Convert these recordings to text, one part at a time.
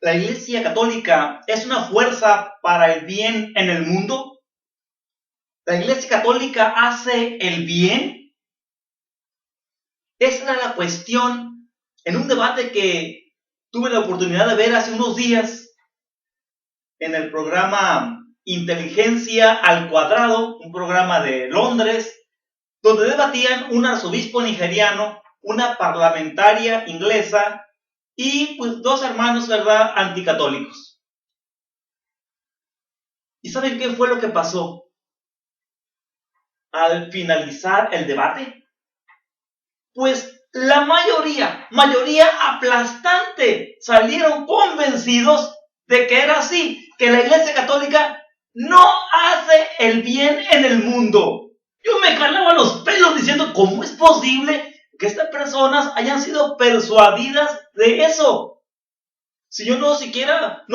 ¿La Iglesia Católica es una fuerza para el bien en el mundo? ¿La Iglesia Católica hace el bien? Esa era la cuestión en un debate que tuve la oportunidad de ver hace unos días en el programa Inteligencia al Cuadrado, un programa de Londres, donde debatían un arzobispo nigeriano, una parlamentaria inglesa y pues dos hermanos, ¿verdad?, anticatólicos. ¿Y saben qué fue lo que pasó al finalizar el debate? Pues la mayoría aplastante, salieron convencidos de que era así, que la Iglesia Católica no hace el bien en el mundo. Yo me jalaba los pelos diciendo, ¿cómo es posible que estas personas hayan sido persuadidas de eso? Si yo no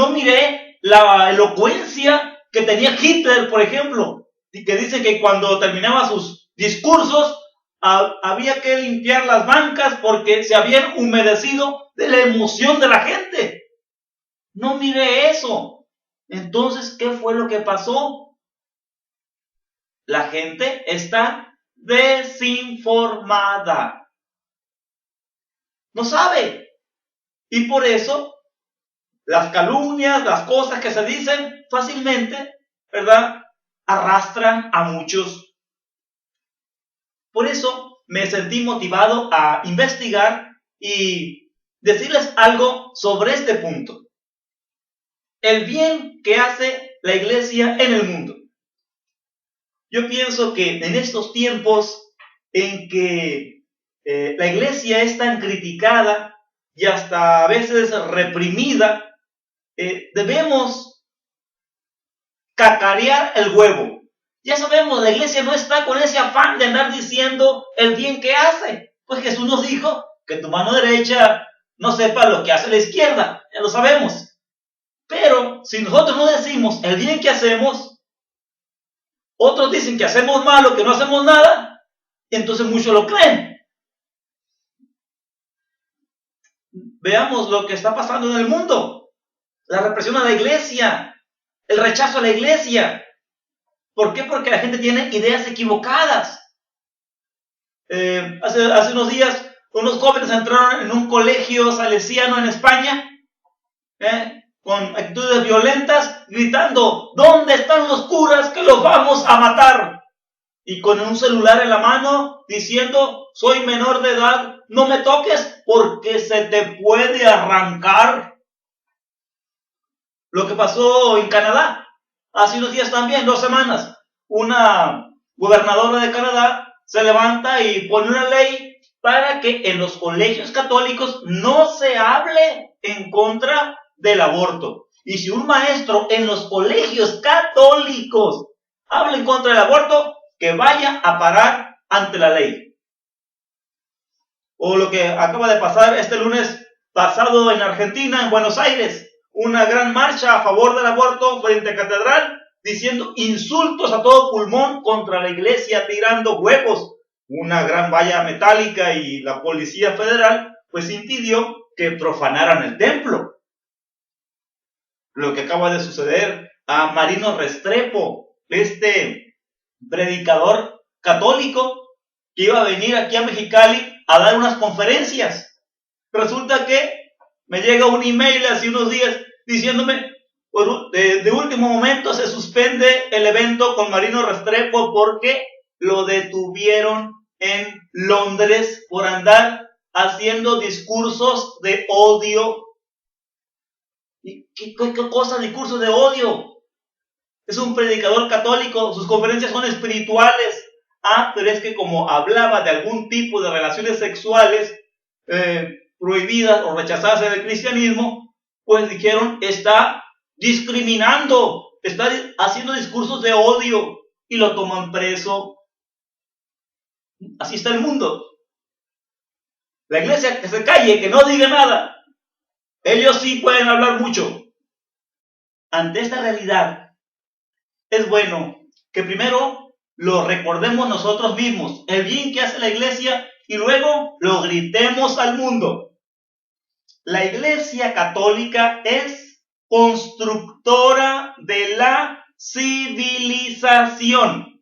miré la elocuencia que tenía Hitler, por ejemplo, y que dice que cuando terminaba sus discursos había que limpiar las bancas porque se habían humedecido de la emoción de la gente. No miré eso. Entonces, ¿qué fue lo que pasó? La gente está desinformada. No sabe. Y por eso las calumnias, las cosas que se dicen fácilmente, ¿verdad?, arrastran a muchos. Por eso me sentí motivado a investigar y decirles algo sobre este punto. El bien que hace la Iglesia en el mundo. Yo pienso que en estos tiempos en que la Iglesia es tan criticada y hasta a veces reprimida, debemos cacarear el huevo. Ya sabemos, la Iglesia no está con ese afán de andar diciendo el bien que hace. Pues Jesús nos dijo que tu mano derecha no sepa lo que hace la izquierda. Ya lo sabemos. Pero si nosotros no decimos el bien que hacemos, otros dicen que hacemos malo, que no hacemos nada, y entonces muchos lo creen. Veamos lo que está pasando en el mundo. La represión a la Iglesia, el rechazo a la Iglesia. ¿Por qué? Porque la gente tiene ideas equivocadas. Hace unos días, unos jóvenes entraron en un colegio salesiano en España, con actitudes violentas, gritando, ¿dónde están los curas que los vamos a matar? Y con un celular en la mano, diciendo, soy menor de edad, no me toques porque se te puede arrancar. Lo que pasó en Canadá, hace unos días también, 2 semanas, una gobernadora de Canadá se levanta y pone una ley para que en los colegios católicos no se hable en contra del aborto. Y si un maestro en los colegios católicos habla en contra del aborto, que vaya a parar ante la ley. O lo que acaba de pasar este lunes pasado en Argentina, en Buenos Aires, una gran marcha a favor del aborto frente a Catedral, diciendo insultos a todo pulmón contra la Iglesia, tirando huevos. Una gran valla metálica y la Policía Federal pues impidió que profanaran el templo. Lo que acaba de suceder a Marino Restrepo, este predicador católico que iba a venir aquí a Mexicali a dar unas conferencias. Resulta que me llega un email hace unos días diciéndome, de último momento se suspende el evento con Marino Restrepo porque lo detuvieron en Londres por andar haciendo discursos de odio. ¿Qué cosa discursos de odio? Es un predicador católico, sus conferencias son espirituales. Pero es que como hablaba de algún tipo de relaciones sexuales prohibidas o rechazadas en el cristianismo, pues dijeron, está discriminando, está haciendo discursos de odio y lo toman preso. Así está el mundo. La Iglesia que se calle, que no diga nada. Ellos sí pueden hablar mucho. Ante esta realidad, es bueno que primero lo recordemos nosotros mismos, el bien que hace la Iglesia, y luego lo gritemos al mundo. La Iglesia Católica es constructora de la civilización.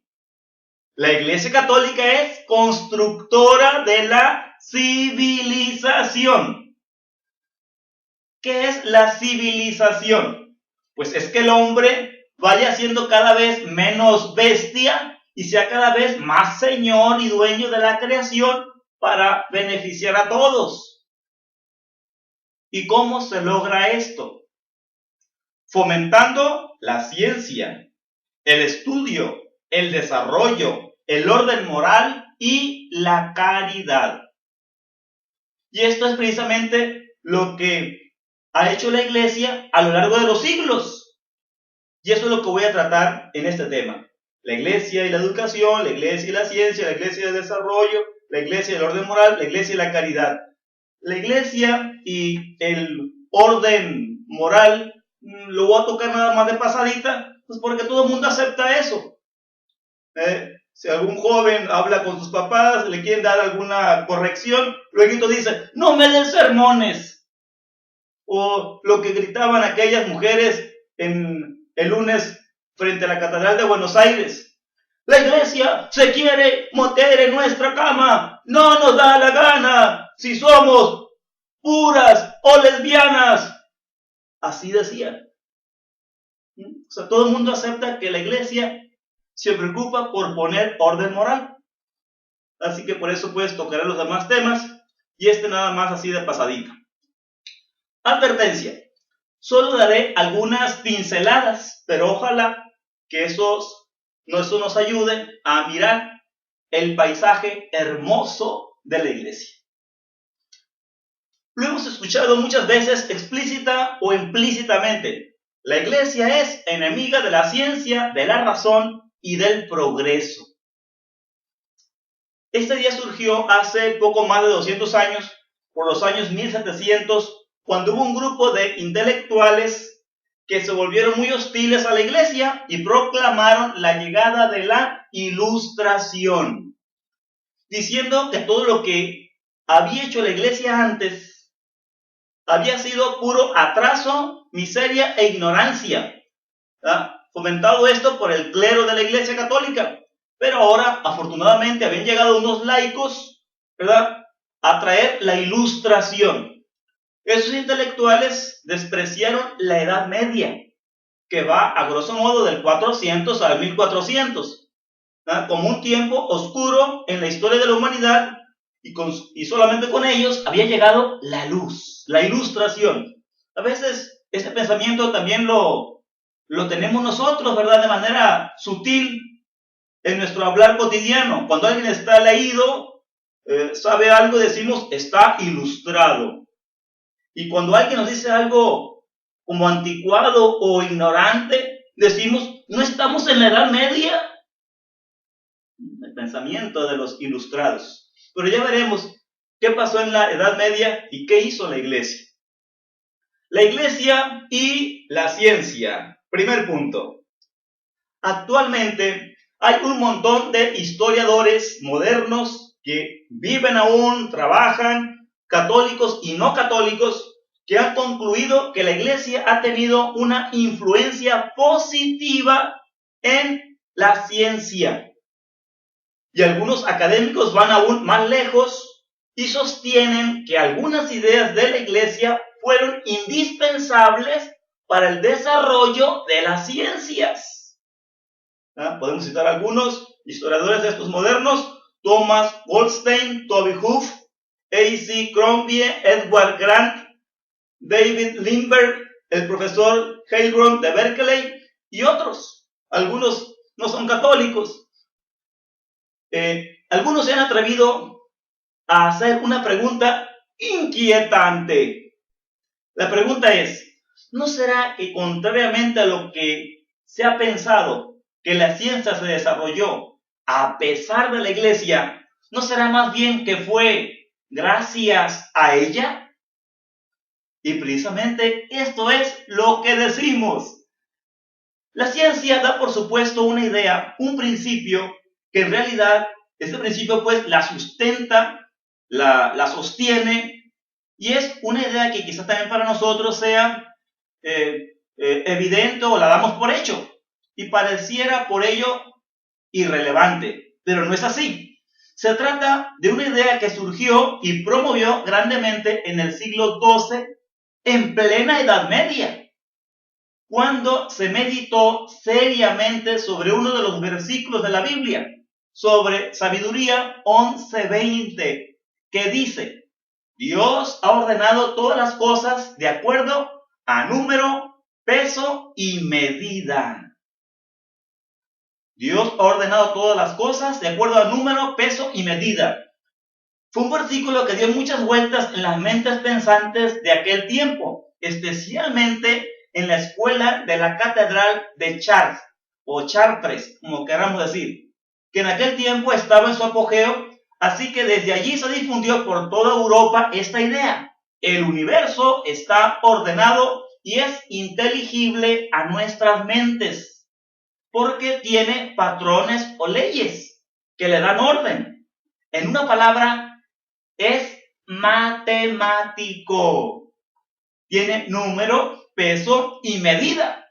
La Iglesia Católica es constructora de la civilización. ¿Qué es la civilización? Pues es que el hombre vaya siendo cada vez menos bestia y sea cada vez más señor y dueño de la creación para beneficiar a todos. ¿Y cómo se logra esto? Fomentando la ciencia, el estudio, el desarrollo, el orden moral y la caridad. Y esto es precisamente lo que ha hecho la Iglesia a lo largo de los siglos. Y eso es lo que voy a tratar en este tema. La Iglesia y la educación, la Iglesia y la ciencia, la Iglesia y el desarrollo, la Iglesia y el orden moral, la Iglesia y la caridad. La Iglesia y el orden moral lo voy a tocar nada más de pasadita, pues porque todo el mundo acepta eso. Si algún joven habla con sus papás, le quieren dar alguna corrección, luego dice, no me den sermones. O lo que gritaban aquellas mujeres en el lunes frente a la Catedral de Buenos Aires. La Iglesia se quiere meter en nuestra cama, no nos da la gana, si somos puras o lesbianas. Así decían. O sea, todo el mundo acepta que la Iglesia se preocupa por poner orden moral. Así que por eso pues tocaré los demás temas y nada más así de pasadita. Advertencia. Solo daré algunas pinceladas, pero ojalá que eso nos ayude a mirar el paisaje hermoso de la Iglesia. Lo hemos escuchado muchas veces explícita o implícitamente. La Iglesia es enemiga de la ciencia, de la razón y del progreso. Este día surgió hace poco más de 200 años, por los años 1700, cuando hubo un grupo de intelectuales que se volvieron muy hostiles a la Iglesia y proclamaron la llegada de la Ilustración, diciendo que todo lo que había hecho la Iglesia antes había sido puro atraso, miseria e ignorancia, ¿verdad? Fomentado esto por el clero de la Iglesia Católica. Pero ahora, afortunadamente, habían llegado unos laicos, ¿verdad?, a traer la Ilustración. Esos intelectuales despreciaron la Edad Media, que va a grosso modo del 400 al 1400, ¿verdad?, como un tiempo oscuro en la historia de la humanidad, y solamente con ellos había llegado la luz, la Ilustración. A veces este pensamiento también lo tenemos nosotros, ¿verdad?, de manera sutil en nuestro hablar cotidiano. Cuando alguien está leído, sabe algo, decimos está ilustrado. Y cuando alguien nos dice algo como anticuado o ignorante, decimos no estamos en la Edad Media. El pensamiento de los ilustrados. Pero ya veremos qué pasó en la Edad Media y qué hizo la Iglesia. La Iglesia y la ciencia. Primer punto. Actualmente hay un montón de historiadores modernos que viven aún, trabajan, católicos y no católicos, que han concluido que la Iglesia ha tenido una influencia positiva en la ciencia. Y algunos académicos van aún más lejos y sostienen que algunas ideas de la Iglesia fueron indispensables para el desarrollo de las ciencias. Podemos citar algunos historiadores de estos modernos: Thomas Goldstein, Toby Huff, A.C. Crombie, Edward Grant, David Lindbergh, el profesor Heilbronn de Berkeley y otros. Algunos no son católicos. Algunos se han atrevido a hacer una pregunta inquietante. La pregunta es: ¿no será que contrariamente a lo que se ha pensado, que la ciencia se desarrolló a pesar de la Iglesia, no será más bien que fue gracias a ella? Y precisamente esto es lo que decimos. La ciencia da por supuesto una idea, un principio, que en realidad este principio pues la sustenta, la sostiene Y es una idea que quizás también para nosotros sea evidente o la damos por hecho y pareciera por ello irrelevante, pero no es así. Se trata de una idea que surgió y promovió grandemente en el siglo XII, en plena Edad Media, cuando se meditó seriamente sobre uno de los versículos de la Biblia, sobre Sabiduría 11:20, que dice: Dios ha ordenado todas las cosas de acuerdo a número, peso y medida. Dios ha ordenado todas las cosas de acuerdo a número, peso y medida. Fue un versículo que dio muchas vueltas en las mentes pensantes de aquel tiempo, especialmente en la escuela de la Catedral de Chartres, o Chartres, como queramos decir, que en aquel tiempo estaba en su apogeo, así que desde allí se difundió por toda Europa esta idea. El universo está ordenado y es inteligible a nuestras mentes, porque tiene patrones o leyes que le dan orden. En una palabra, es matemático. Tiene número, peso y medida.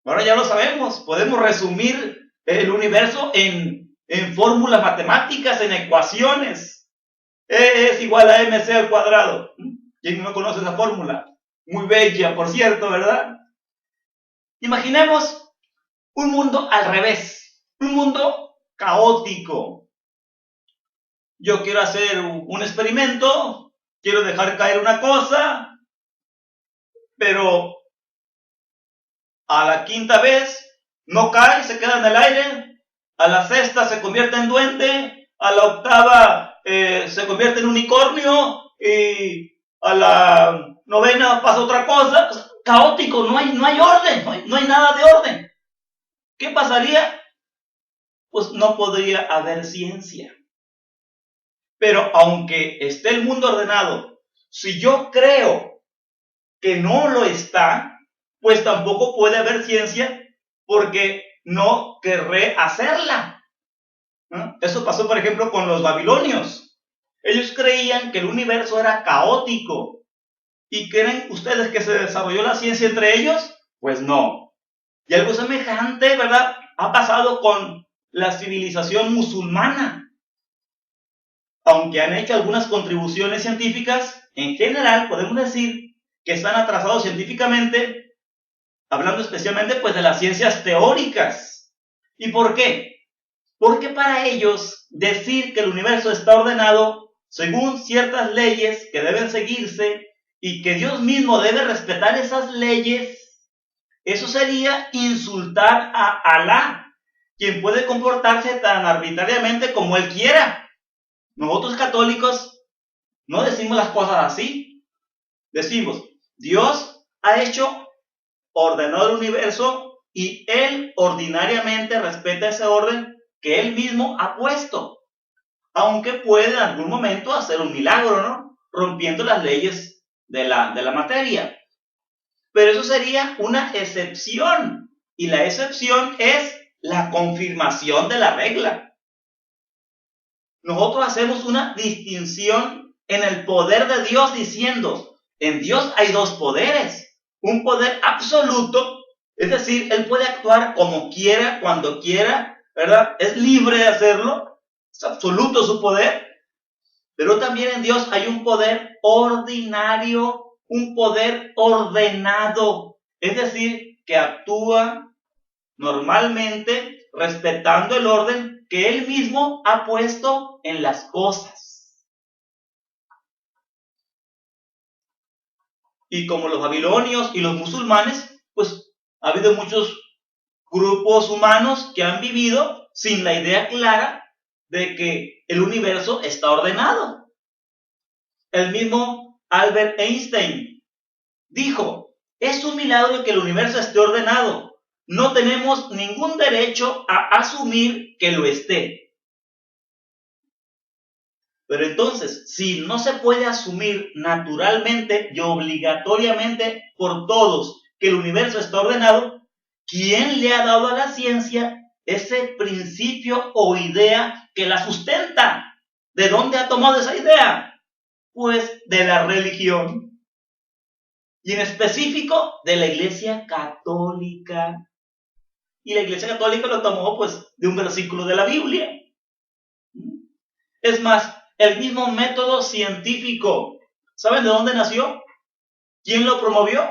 Ahora ya lo sabemos. Podemos resumir el universo en fórmulas matemáticas, en ecuaciones. E es igual a mc al cuadrado. ¿Quién no conoce esa fórmula? Muy bella, por cierto, ¿verdad? Imaginemos un mundo al revés. Un mundo caótico. Yo quiero hacer un experimento, quiero dejar caer una cosa, pero a la quinta vez no cae, se queda en el aire, a la sexta se convierte en duende, a la octava se convierte en unicornio y a la novena pasa otra cosa. O sea, caótico, no hay orden, no hay nada de orden. ¿Qué pasaría? Pues no podría haber ciencia. Pero aunque esté el mundo ordenado, si yo creo que no lo está, pues tampoco puede haber ciencia porque no querré hacerla. ¿No? Eso pasó, por ejemplo, con los babilonios. Ellos creían que el universo era caótico. ¿Y creen ustedes que se desarrolló la ciencia entre ellos? Pues no. Y algo semejante, ¿verdad?, ha pasado con la civilización musulmana. Aunque han hecho algunas contribuciones científicas, en general podemos decir que están atrasados científicamente, hablando especialmente pues de las ciencias teóricas. ¿Y por qué? Porque para ellos decir que el universo está ordenado según ciertas leyes que deben seguirse y que Dios mismo debe respetar esas leyes, eso sería insultar a Alá, quien puede comportarse tan arbitrariamente como él quiera. Nosotros católicos no decimos las cosas así. Decimos, Dios ha hecho, ordenó el universo y Él ordinariamente respeta ese orden que Él mismo ha puesto. Aunque puede en algún momento hacer un milagro, ¿no?, rompiendo las leyes de la materia. Pero eso sería una excepción. Y la excepción es la confirmación de la regla. Nosotros hacemos una distinción en el poder de Dios diciendo, en Dios hay dos poderes. Un poder absoluto, es decir, Él puede actuar como quiera, cuando quiera, ¿verdad? Es libre de hacerlo, es absoluto su poder. Pero también en Dios hay un poder ordinario, un poder ordenado, es decir, que actúa normalmente respetando el orden que Él mismo ha puesto en las cosas. Y como los babilonios y los musulmanes, pues ha habido muchos grupos humanos que han vivido sin la idea clara de que el universo está ordenado. El mismo Albert Einstein dijo, es un milagro que el universo esté ordenado. No tenemos ningún derecho a asumir que lo esté. Pero entonces, si no se puede asumir naturalmente y obligatoriamente por todos que el universo está ordenado, ¿quién le ha dado a la ciencia ese principio o idea que la sustenta? ¿De dónde ha tomado esa idea? pues de la religión. Y en específico de la Iglesia Católica. Y la Iglesia Católica lo tomó pues de un versículo de la Biblia. Es más, el mismo método científico, ¿saben de dónde nació? ¿Quién lo promovió?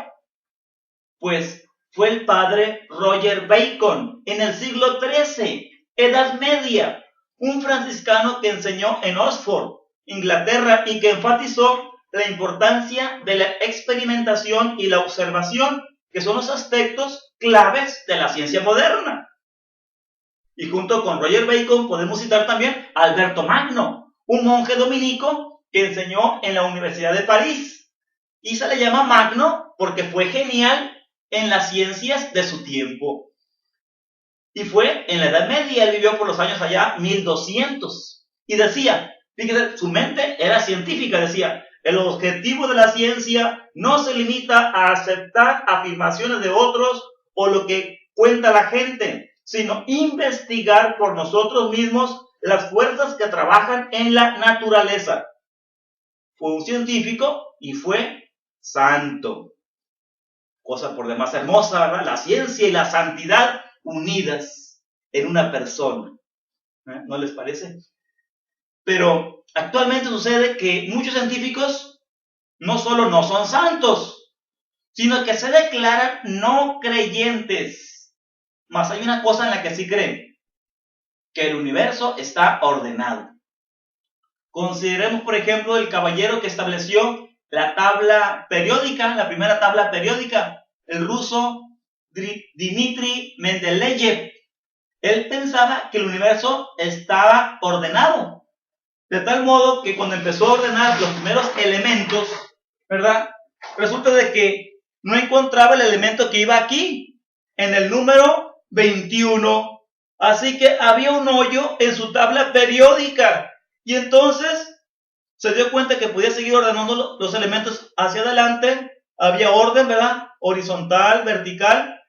Pues fue el padre Roger Bacon en el siglo XIII, Edad Media, un franciscano que enseñó en Oxford, Inglaterra, y que enfatizó la importancia de la experimentación y la observación, que son los aspectos claves de la ciencia moderna. Y junto con Roger Bacon podemos citar también a Alberto Magno, un monje dominico que enseñó en la Universidad de París. Y se le llama Magno porque fue genial en las ciencias de su tiempo. Y fue en la Edad Media, él vivió por los años allá 1200. Y decía, fíjate, su mente era científica, decía, el objetivo de la ciencia no se limita a aceptar afirmaciones de otros o lo que cuenta la gente, sino investigar por nosotros mismos las fuerzas que trabajan en la naturaleza. Fue un científico y fue santo. Cosa por demás hermosa, ¿verdad? La ciencia y la santidad unidas en una persona. ¿No les parece? Pero actualmente sucede que muchos científicos no solo no son santos, sino que se declaran no creyentes. Mas hay una cosa en la que sí creen, que el universo está ordenado. Consideremos, por ejemplo, el caballero que estableció la tabla periódica, la primera tabla periódica, el ruso Dmitri Mendeleev. Él pensaba que el universo estaba ordenado, de tal modo que cuando empezó a ordenar los primeros elementos, ¿verdad? Resulta de que no encontraba el elemento que iba aquí, en el número 21. Así que había un hoyo en su tabla periódica. Y entonces se dio cuenta que podía seguir ordenando los elementos hacia adelante. Había orden, ¿verdad? Horizontal, vertical.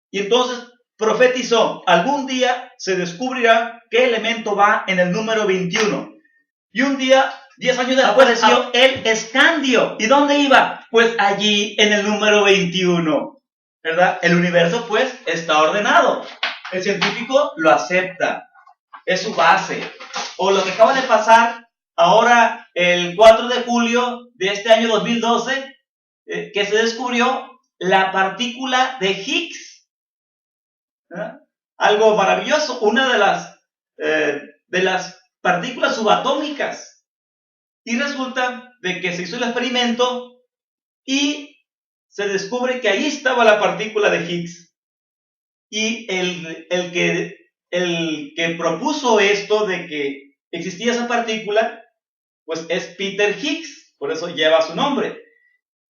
Y entonces profetizó, algún día se descubrirá qué elemento va en el número 21. Y un día, 10 años después, apareció el escandio. ¿Y dónde iba? Pues allí en el número 21. ¿Verdad? El universo, pues, está ordenado. El científico lo acepta. Es su base. O lo que acaba de pasar ahora, el 4 de julio de este año 2012, que se descubrió la partícula de Higgs. Algo maravilloso. Una de las partículas subatómicas. Y resulta de que se hizo el experimento y se descubre que ahí estaba la partícula de Higgs. Y el que propuso esto de que existía esa partícula, pues es Peter Higgs, por eso lleva su nombre.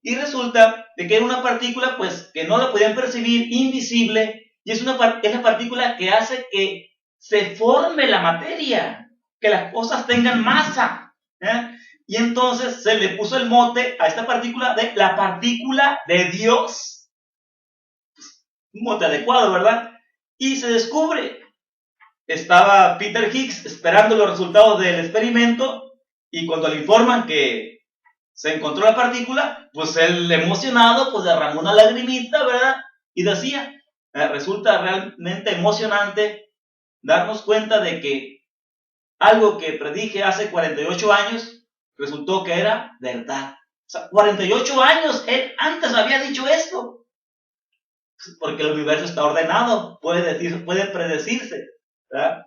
Y resulta de que era una partícula pues que no la podían percibir, invisible, y es la partícula que hace que se forme la materia, que las cosas tengan masa. Y entonces se le puso el mote a esta partícula de la partícula de Dios. Un mote adecuado, ¿verdad? Y se descubre. Estaba Peter Higgs esperando los resultados del experimento y cuando le informan que se encontró la partícula, pues él emocionado, pues derramó una lagrimita, ¿verdad? Y decía, resulta realmente emocionante darnos cuenta de que algo que predije hace 48 años resultó que era verdad. O sea, 48 años, él antes había dicho esto. Porque el universo está ordenado, puede predecirse, ¿verdad?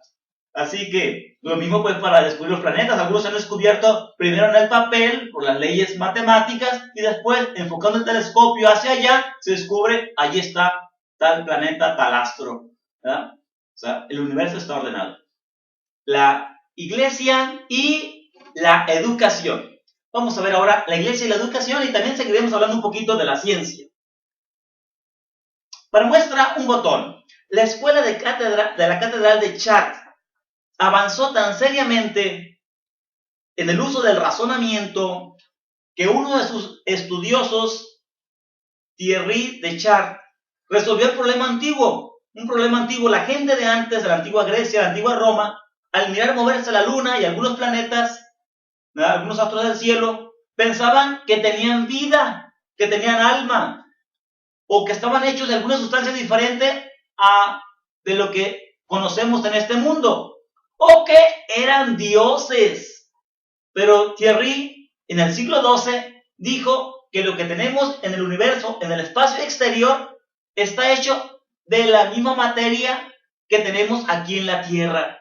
Así que lo mismo pues para descubrir los planetas. Algunos se han descubierto primero en el papel por las leyes matemáticas y después enfocando el telescopio hacia allá se descubre, allí está tal planeta, tal astro, ¿verdad? O sea, el universo está ordenado. La iglesia y la educación. Vamos a ver ahora la iglesia y la educación y también seguiremos hablando un poquito de la ciencia. Para muestra un botón, la escuela de la catedral de Chartres avanzó tan seriamente en el uso del razonamiento que uno de sus estudiosos, Thierry de Chartres, resolvió el problema antiguo. Un problema antiguo, la gente de antes, de la antigua Grecia, de la antigua Roma, al mirar moverse la luna y algunos planetas, ¿verdad? Algunos astros del cielo pensaban que tenían vida, que tenían alma, o que estaban hechos de alguna sustancia diferente de lo que conocemos en este mundo, o que eran dioses. Pero Thierry, en el siglo XII, dijo que lo que tenemos en el universo, en el espacio exterior, está hecho de la misma materia que tenemos aquí en la Tierra.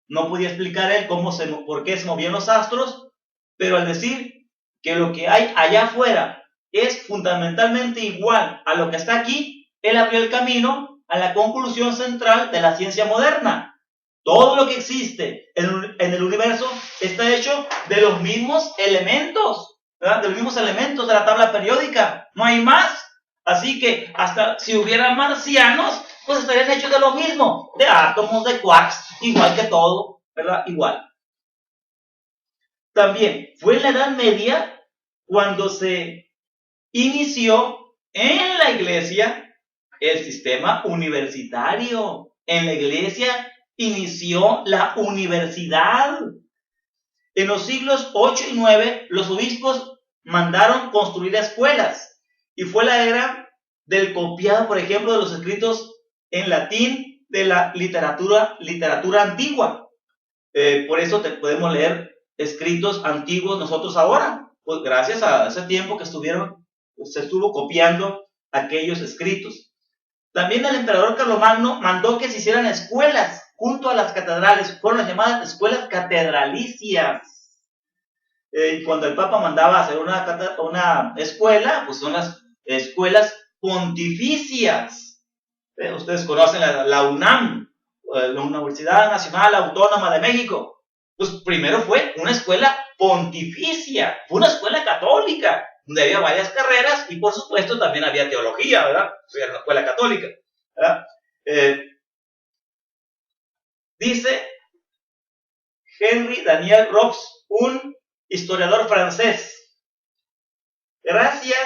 No podía explicar él por qué se movían los astros, pero al decir que lo que hay allá afuera es fundamentalmente igual a lo que está aquí, él abrió el camino a la conclusión central de la ciencia moderna. Todo lo que existe en el universo está hecho de los mismos elementos, ¿verdad? De los mismos elementos de la tabla periódica. No hay más. Así que hasta si hubiera marcianos, pues estarían hechos de lo mismo, de átomos, de quarks, igual que todo, ¿verdad? Igual. También fue en la Edad Media cuando se inició en la iglesia el sistema universitario. En la iglesia inició la universidad. En los siglos 8 y 9, los obispos mandaron construir escuelas. Y fue la era del copiado, por ejemplo, de los escritos en latín de la literatura antigua. Por eso podemos leer escritos antiguos nosotros ahora, pues gracias a ese tiempo que se estuvo copiando aquellos escritos. También el emperador Carlomagno mandó que se hicieran escuelas junto a las catedrales, fueron las llamadas escuelas catedralicias. Cuando el Papa mandaba hacer una escuela, pues son las escuelas pontificias. Ustedes conocen la UNAM, la Universidad Nacional Autónoma de México. Pues primero fue una escuela pontificia, fue una escuela católica, donde había varias carreras y por supuesto también había teología, ¿verdad? Era una escuela católica, ¿verdad? Dice Henry Daniel Robs, un historiador francés: gracias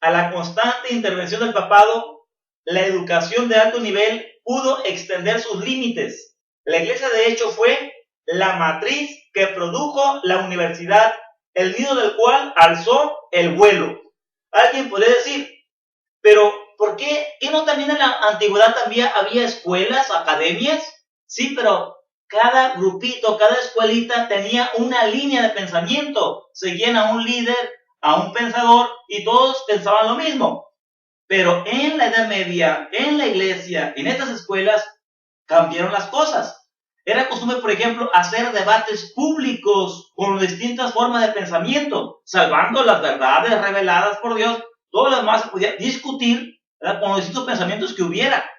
a la constante intervención del papado, la educación de alto nivel pudo extender sus límites. La iglesia, de hecho, fue la matriz que produjo la universidad, el nido del cual alzó el vuelo. Alguien puede decir, pero ¿por qué? ¿Que no también en la antigüedad también había escuelas, academias? Sí, pero cada grupito, cada escuelita tenía una línea de pensamiento. Seguían a un líder, a un pensador, y todos pensaban lo mismo. Pero en la Edad Media, en la iglesia, en estas escuelas, cambiaron las cosas. Era costumbre, por ejemplo, hacer debates públicos con distintas formas de pensamiento, salvando las verdades reveladas por Dios. Todo lo demás se podía discutir, ¿verdad?, con los distintos pensamientos que hubiera.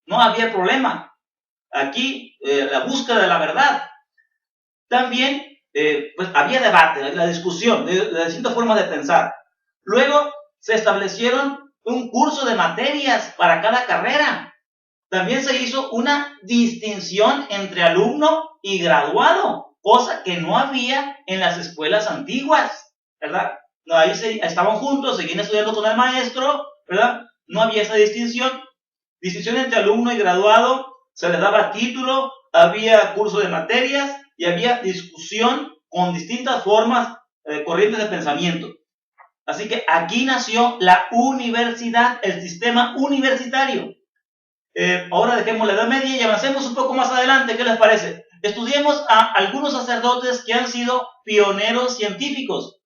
No había problema. Aquí, la búsqueda de la verdad. También, pues había debate, la discusión de distintas formas de pensar. Luego se establecieron un curso de materias para cada carrera. También se hizo una distinción entre alumno y graduado, cosa que no había en las escuelas antiguas, ¿verdad? No, ahí estaban juntos, seguían estudiando con el maestro, ¿verdad? No había esa distinción. Distinción entre alumno y graduado, se les daba título, había curso de materias y había discusión con distintas formas, corrientes de pensamiento. Así que aquí nació la universidad, el sistema universitario. Ahora dejemos la Edad Media y avancemos un poco más adelante. ¿Qué les parece? Estudiemos a algunos sacerdotes que han sido pioneros científicos.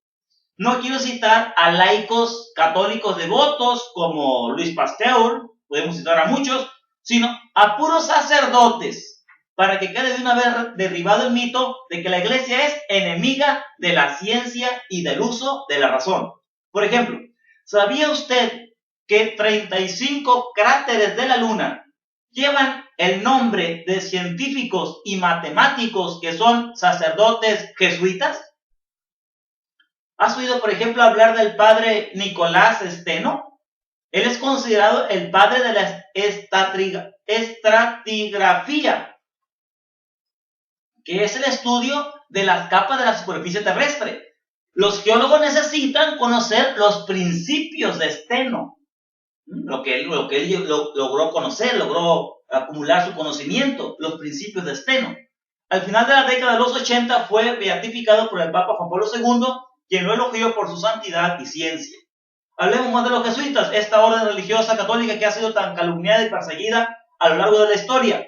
No quiero citar a laicos católicos devotos como Luis Pasteur, podemos citar a muchos, sino a puros sacerdotes, para que quede de una vez derribado el mito de que la iglesia es enemiga de la ciencia y del uso de la razón. Por ejemplo, ¿sabía usted que 35 cráteres de la Luna llevan el nombre de científicos y matemáticos que son sacerdotes jesuitas? ¿Has oído, por ejemplo, hablar del padre Nicolás Steno? Él es considerado el padre de la estratigrafía, que es el estudio de las capas de la superficie terrestre. Los geólogos necesitan conocer los principios de Steno, lo que él logró conocer, logró acumular su conocimiento, los principios de Steno. Al final de la década de los 80 fue beatificado por el Papa Juan Pablo II, quien lo elogió por su santidad y ciencia. Hablemos más de los jesuitas, esta orden religiosa católica que ha sido tan calumniada y perseguida a lo largo de la historia.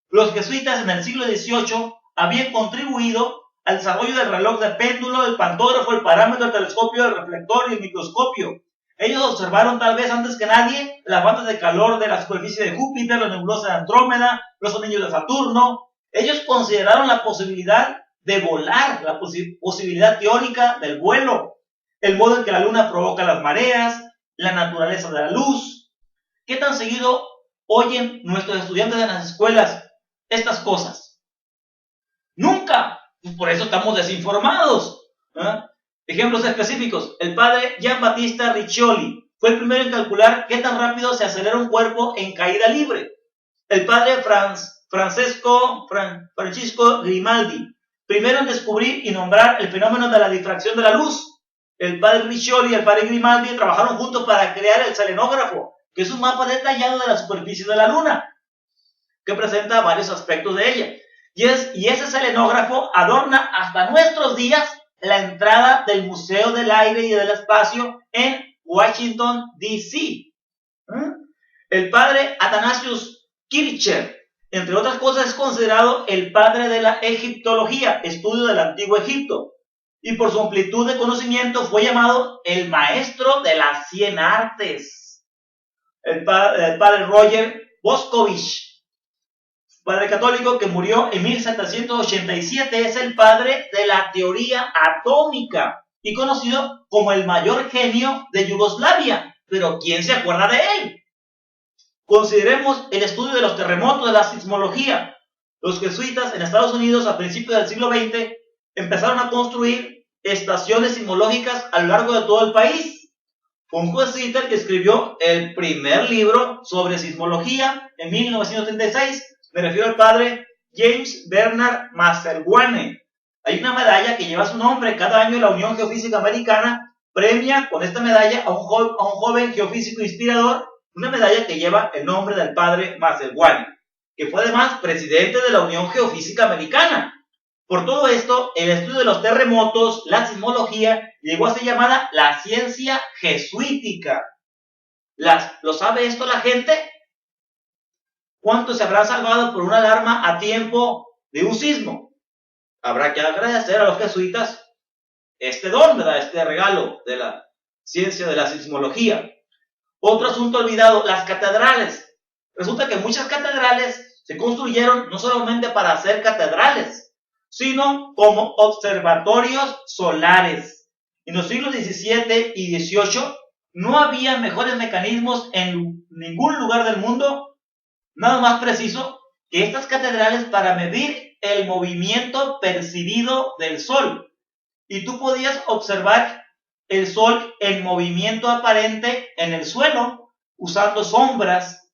Los jesuitas en el siglo XVIII habían contribuido al desarrollo del reloj de péndulo, el pantógrafo, el parámetro, el telescopio, el reflector y el microscopio. Ellos observaron tal vez antes que nadie las bandas de calor de la superficie de Júpiter, la nebulosa de Andrómeda, los anillos de Saturno. Ellos consideraron la posibilidad de volar, la posibilidad teórica del vuelo, el modo en que la luna provoca las mareas, la naturaleza de la luz. ¿Qué tan seguido oyen nuestros estudiantes en las escuelas estas cosas? Nunca. Por eso estamos desinformados. Ejemplos específicos. El padre Giambattista Riccioli fue el primero en calcular qué tan rápido se acelera un cuerpo en caída libre. El padre Francisco Grimaldi, primero en descubrir y nombrar el fenómeno de la difracción de la luz. El padre Riccioli y el padre Grimaldi trabajaron juntos para crear el selenógrafo, que es un mapa detallado de la superficie de la luna, que presenta varios aspectos de ella. Y ese selenógrafo adorna hasta nuestros días la entrada del Museo del Aire y del Espacio en Washington, D.C. El padre Athanasius Kircher, entre otras cosas, es considerado el padre de la egiptología, estudio del antiguo Egipto, y por su amplitud de conocimiento fue llamado el maestro de las 100 artes. El padre Roger Boscovich, padre católico que murió en 1787, es el padre de la teoría atómica y conocido como el mayor genio de Yugoslavia. Pero ¿quién se acuerda de él? Consideremos el estudio de los terremotos, de la sismología. Los jesuitas en Estados Unidos a principios del siglo XX empezaron a construir estaciones sismológicas a lo largo de todo el país. Fue un jesuita que escribió el primer libro sobre sismología en 1936. Me refiero al padre James Bernard Maserguane. Hay una medalla que lleva su nombre. Cada año la Unión Geofísica Americana premia con esta medalla a un joven geofísico inspirador, una medalla que lleva el nombre del padre Maserguane, que fue además presidente de la Unión Geofísica Americana. Por todo esto, el estudio de los terremotos, la sismología, llegó a ser llamada la ciencia jesuítica. ¿Lo sabe esto la gente? ¿Cuántos se habrán salvado por una alarma a tiempo de un sismo? Habrá que agradecer a los jesuitas este don, ¿verdad? Este regalo de la ciencia de la sismología. Otro asunto olvidado, las catedrales. Resulta que muchas catedrales se construyeron no solamente para ser catedrales, sino como observatorios solares. En los siglos XVII y XVIII no había mejores mecanismos en ningún lugar del mundo, nada más preciso, que estas catedrales para medir el movimiento percibido del sol. Y tú podías observar el sol en movimiento aparente en el suelo, usando sombras.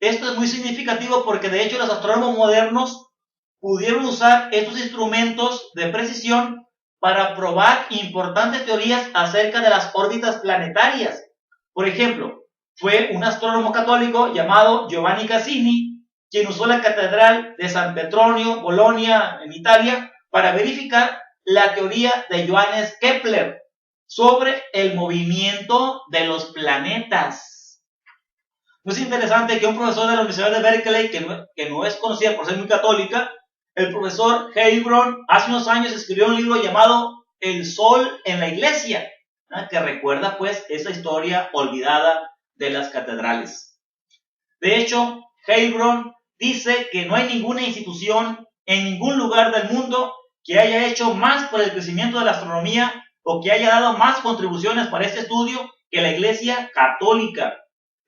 Esto es muy significativo porque de hecho los astrónomos modernos pudieron usar estos instrumentos de precisión para probar importantes teorías acerca de las órbitas planetarias. Por ejemplo, fue un astrónomo católico llamado Giovanni Cassini quien usó la catedral de San Petronio, Bolonia, en Italia, para verificar la teoría de Johannes Kepler sobre el movimiento de los planetas. ¿No es interesante que un profesor de la Universidad de Berkeley, que no es conocida por ser muy católica, el profesor Heilbronn, hace unos años escribió un libro llamado El Sol en la Iglesia, que recuerda pues esa historia olvidada de las catedrales. De hecho, Heilbronn dice que no hay ninguna institución en ningún lugar del mundo que haya hecho más por el crecimiento de la astronomía o que haya dado más contribuciones para este estudio que la Iglesia Católica.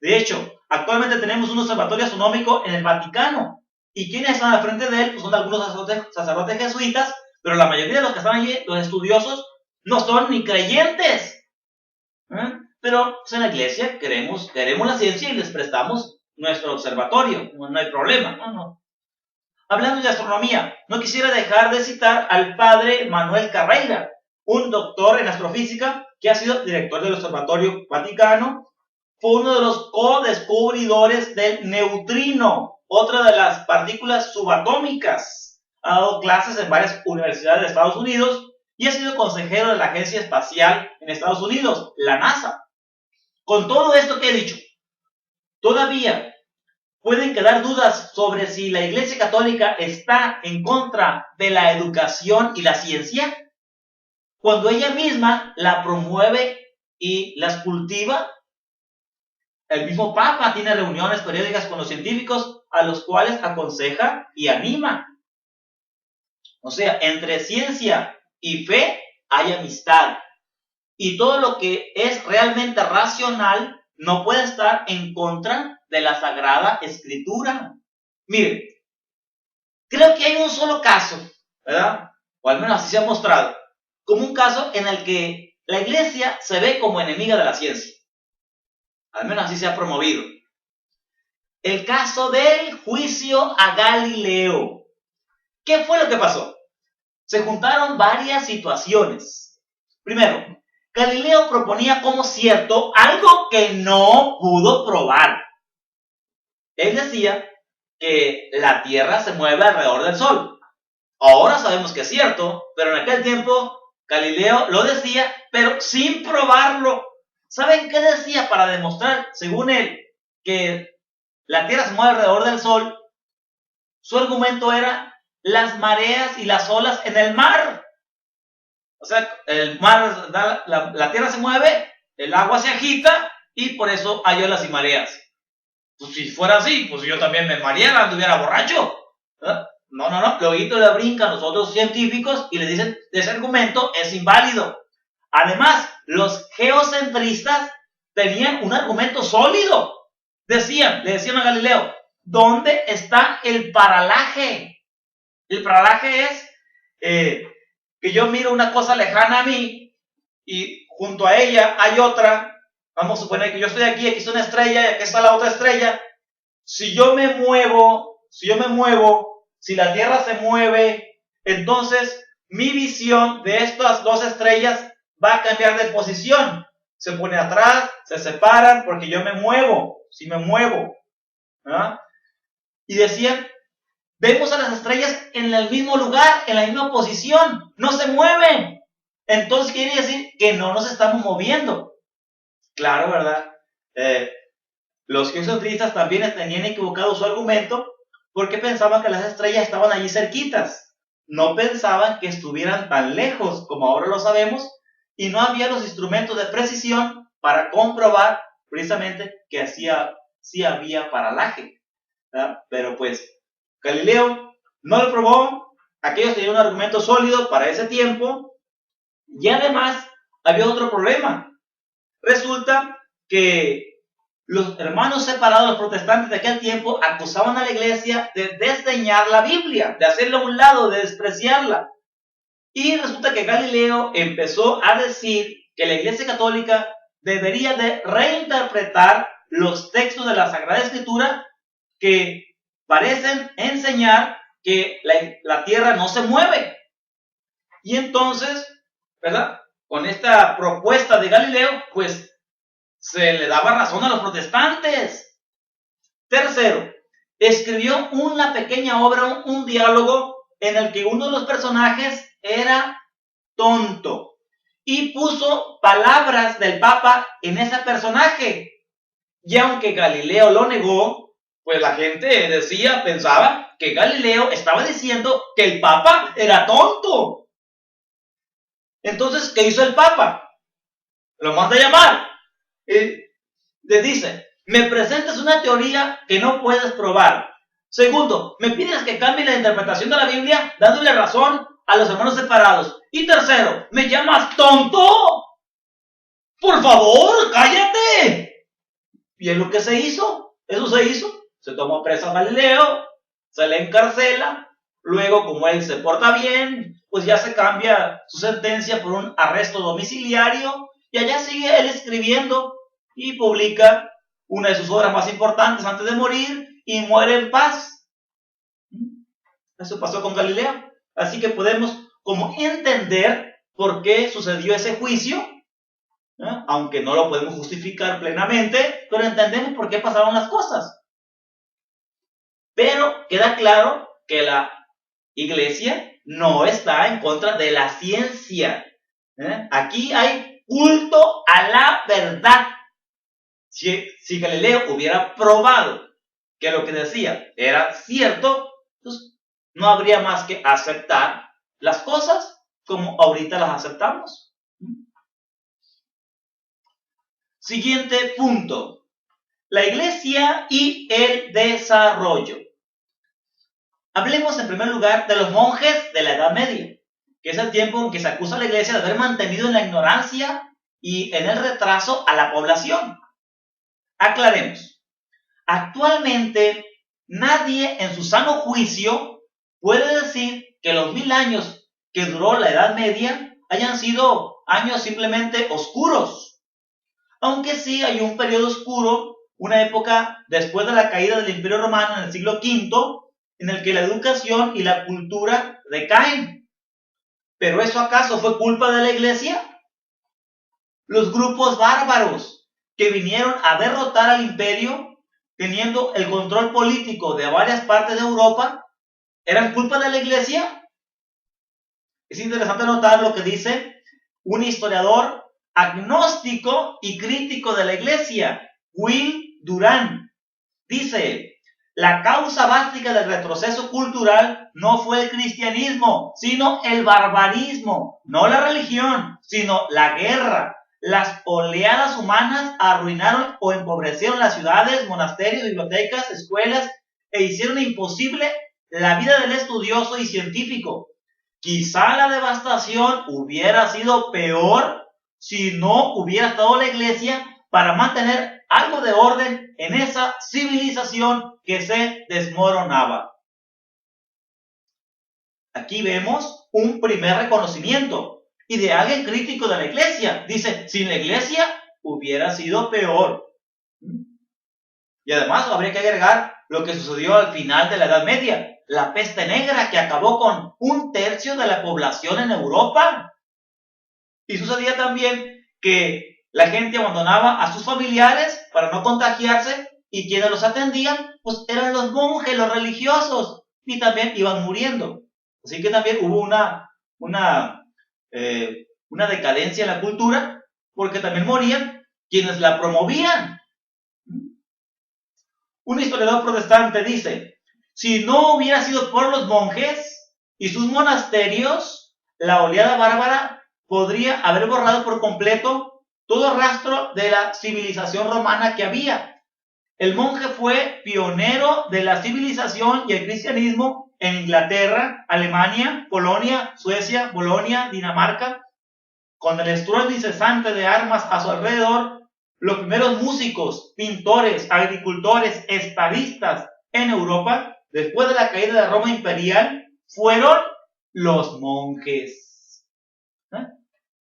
De hecho, actualmente tenemos un observatorio astronómico en el Vaticano. ¿Y quiénes están al frente de él? Pues son algunos sacerdotes jesuitas, pero la mayoría de los que están allí, los estudiosos, no son ni creyentes. Pero pues en la Iglesia queremos la ciencia y les prestamos nuestro observatorio. No hay problema. No. Hablando de astronomía, no quisiera dejar de citar al padre Manuel Carreira, un doctor en astrofísica que ha sido director del Observatorio Vaticano. Fue uno de los co-descubridores del neutrino, otra de las partículas subatómicas. ha dado clases en varias universidades de Estados Unidos y ha sido consejero de la Agencia Espacial en Estados Unidos, la NASA. Con todo esto que he dicho, todavía pueden quedar dudas sobre si la Iglesia Católica está en contra de la educación y la ciencia, cuando ella misma la promueve y las cultiva. El mismo Papa tiene reuniones periódicas con los científicos a los cuales aconseja y anima. O sea, entre ciencia y fe hay amistad. Y todo lo que es realmente racional no puede estar en contra de la Sagrada Escritura. Miren, creo que hay un solo caso, ¿verdad? O al menos así se ha mostrado, como un caso en el que la Iglesia se ve como enemiga de la ciencia. Al menos así se ha promovido. El caso del juicio a Galileo. ¿Qué fue lo que pasó? Se juntaron varias situaciones. Primero, Galileo proponía como cierto algo que no pudo probar. Él decía que la Tierra se mueve alrededor del Sol. Ahora sabemos que es cierto, pero en aquel tiempo Galileo lo decía, pero sin probarlo. ¿Saben qué decía para demostrar, según él, que la Tierra se mueve alrededor del Sol? Su argumento era las mareas y las olas en el mar. O sea, el mar, la Tierra se mueve, el agua se agita y por eso hay olas y mareas. Pues si fuera así, pues yo también me mareara, anduviera borracho. ¿Verdad? No, luego le brincan los otros científicos y le dicen, ese argumento es inválido. Además, los geocentristas tenían un argumento sólido. Le decían a Galileo, ¿dónde está el paralaje? El paralaje es que yo miro una cosa lejana a mí y junto a ella hay otra. Vamos a suponer que yo estoy aquí está una estrella y aquí está la otra estrella. Si yo me muevo, si la Tierra se mueve, entonces mi visión de estas dos estrellas va a cambiar de posición. Se pone atrás, se separan porque yo me muevo, si me muevo. ¿Ah? Y decían, vemos a las estrellas en el mismo lugar, en la misma posición, no se mueven. Entonces quiere decir que no nos estamos moviendo. Claro, ¿verdad? Los geocentristas también tenían equivocado su argumento porque pensaban que las estrellas estaban allí cerquitas. No pensaban que estuvieran tan lejos como ahora lo sabemos y no había los instrumentos de precisión para comprobar precisamente que sí había paralaje. ¿Verdad? Pero pues Galileo no lo probó, aquellos tenían un argumento sólido para ese tiempo y además había otro problema. Resulta que los hermanos separados, los protestantes de aquel tiempo, acusaban a la iglesia de desdeñar la Biblia, de hacerla a un lado, de despreciarla. Y resulta que Galileo empezó a decir que la Iglesia Católica debería de reinterpretar los textos de la Sagrada Escritura que parecen enseñar que la tierra no se mueve. Y entonces, ¿verdad? Con esta propuesta de Galileo, pues se le daba razón a los protestantes. Tercero, escribió una pequeña obra, un diálogo en el que uno de los personajes era tonto y puso palabras del Papa en ese personaje. Y aunque Galileo lo negó, pues la gente pensaba que Galileo estaba diciendo que el Papa era tonto. Entonces, ¿qué hizo el Papa? Lo manda a llamar. Le dice, me presentas una teoría que no puedes probar. Segundo, me pides que cambie la interpretación de la Biblia dándole razón a los hermanos separados. Y tercero, ¿me llamas tonto? Por favor, cállate. Y es lo que se hizo. Eso se hizo. Se tomó preso a Galileo, se le encarcela. Luego, como él se porta bien, pues ya se cambia su sentencia por un arresto domiciliario. Y allá sigue él escribiendo y publica una de sus obras más importantes antes de morir y muere en paz. Eso pasó con Galileo. Así que podemos como entender por qué sucedió ese juicio, ¿eh? Aunque no lo podemos justificar plenamente, pero entendemos por qué pasaron las cosas. Pero queda claro que la iglesia no está en contra de la ciencia. Aquí hay culto a la verdad. Si Galileo hubiera probado que lo que decía era cierto, pues no habría más que aceptar las cosas como ahorita las aceptamos. Siguiente punto. La iglesia y el desarrollo. Hablemos en primer lugar de los monjes de la Edad Media, que es el tiempo en que se acusa a la iglesia de haber mantenido en la ignorancia y en el retraso a la población. Aclaremos. Actualmente, nadie en su sano juicio puede decir que los 1000 años que duró la Edad Media hayan sido años simplemente oscuros. Aunque sí hay un periodo oscuro, una época después de la caída del Imperio Romano en el siglo V, en el que la educación y la cultura decaen. ¿Pero eso acaso fue culpa de la iglesia? Los grupos bárbaros que vinieron a derrotar al imperio, teniendo el control político de varias partes de Europa, ¿eran culpa de la iglesia? Es interesante notar lo que dice un historiador agnóstico y crítico de la iglesia, Will Durant. Dice: la causa básica del retroceso cultural no fue el cristianismo, sino el barbarismo, no la religión, sino la guerra. Las oleadas humanas arruinaron o empobrecieron las ciudades, monasterios, bibliotecas, escuelas e hicieron imposible la vida del estudioso y científico. Quizá la devastación hubiera sido peor si no hubiera estado la iglesia para mantener algo de orden en esa civilización que se desmoronaba. Aquí vemos un primer reconocimiento y de alguien crítico de la iglesia. Dice, sin la iglesia hubiera sido peor. Y además habría que agregar lo que sucedió al final de la Edad Media, la peste negra que acabó con 1/3 de la población en Europa. Y sucedía también que la gente abandonaba a sus familiares para no contagiarse y quienes los atendían, pues eran los monjes, los religiosos, y también iban muriendo. Así que también hubo una decadencia en la cultura, porque también morían quienes la promovían. Un historiador protestante dice, si no hubiera sido por los monjes y sus monasterios, la oleada bárbara podría haber borrado por completo todo rastro de la civilización romana que había. El monje fue pionero de la civilización y el cristianismo en Inglaterra, Alemania, Polonia, Suecia, Bolonia, Dinamarca. Con el estruendo incesante de armas a su alrededor, los primeros músicos, pintores, agricultores, estadistas en Europa, después de la caída de Roma imperial, fueron los monjes.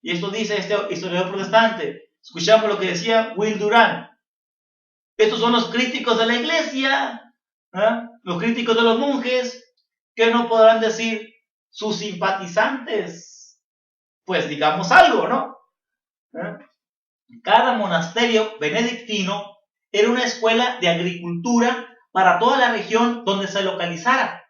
Y esto dice este historiador protestante. Escuchamos lo que decía Will Durant. Estos son los críticos de la iglesia, los críticos de los monjes, que no podrán decir sus simpatizantes. Pues digamos algo, ¿no? Cada monasterio benedictino era una escuela de agricultura para toda la región donde se localizara.